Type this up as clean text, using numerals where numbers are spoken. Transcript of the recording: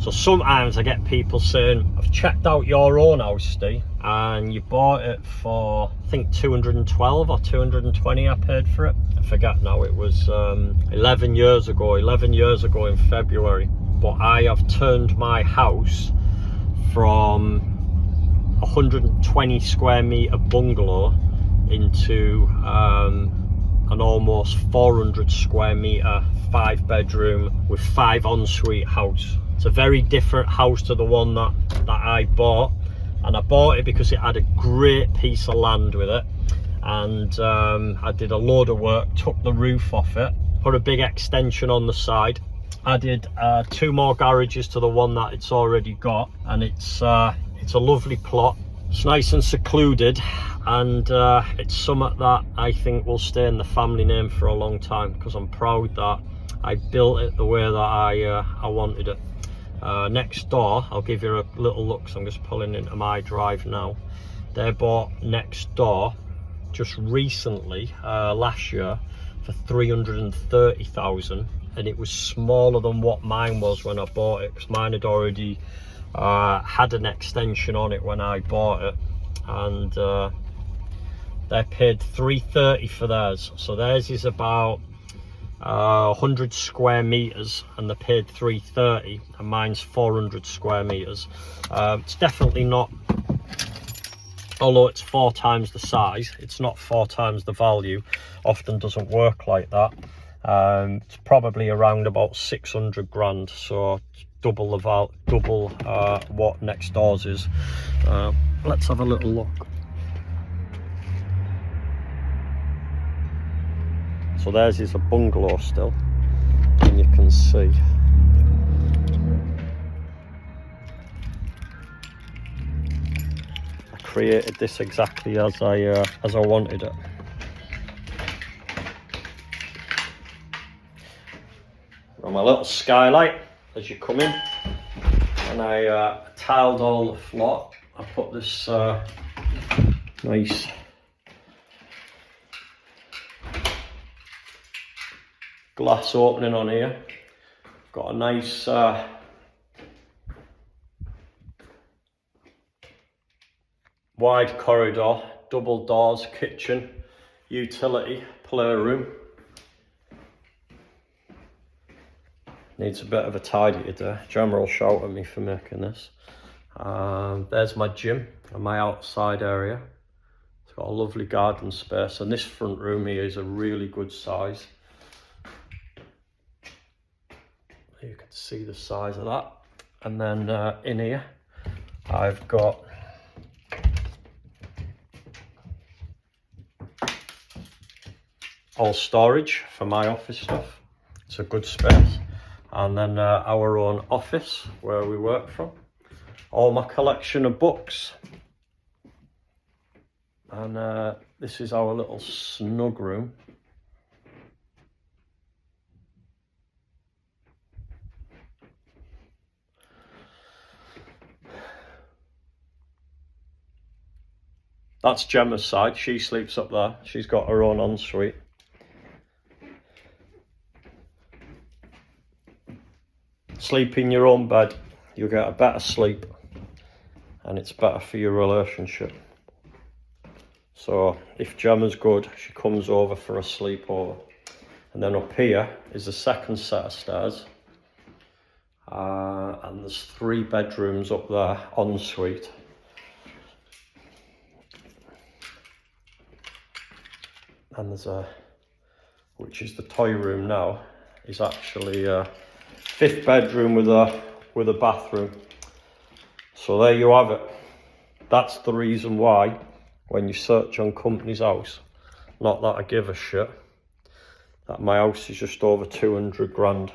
So sometimes I get people saying, I've checked out your own house, Steve, and you bought it for, I think 212 or 220 I paid for it. I forget now, it was 11 years ago in February. But I have turned my house from 120 square metre bungalow into an almost 400 square metre 5-bedroom with 5 ensuite house. It's a very different house to the one that I bought, and I bought it because it had a great piece of land with it, and I did a load of work, took the roof off it, put a big extension on the side, added 2 more garages to the one that it's already got, and it's a lovely plot. It's nice and secluded, and it's something that I think will stay in the family name for a long time, because I'm proud that I built it the way that I wanted it. Next door, I'll give you a little look, so I'm just pulling into my drive now. They bought next door just recently, last year, for 330,000, and it was smaller than what mine was when I bought it, because mine had already had an extension on it when I bought it, and they paid 330 for theirs. So theirs is about 100 square meters, and they paid 330, and mine's 400 square meters. It's definitely not, although it's 4 times the size, it's not 4 times the value. Often doesn't work like that. It's probably around about 600 grand, so double the what next doors is. Let's have a little look. So theirs is a bungalow still, and you can see I created this exactly as I wanted it. Got my little skylight as you come in, and I tiled all the floor. I put this nice glass opening on here. Got a nice wide corridor, double doors, kitchen, utility, playroom. Needs a bit of a tidy today. Gemma will shout at me for making this. There's my gym and my outside area. It's got a lovely garden space, and this front room here is a really good size. You can see the size of that. And then in here I've got all storage for my office stuff. It's a good space. And then our own office where we work from. All my collection of books. And this is our little snug room. That's Gemma's side. She sleeps up there. She's got her own ensuite. Sleep in your own bed, you'll get a better sleep, and it's better for your relationship. So if Gemma's good, she comes over for a sleepover. And then up here is the second set of stairs, and there's 3 bedrooms up there, ensuite. And there's which is the toy room now, is actually a 5th bedroom with a bathroom. So there you have it. That's the reason why when you search on company's house, not that I give a shit, that my house is just over 200 grand.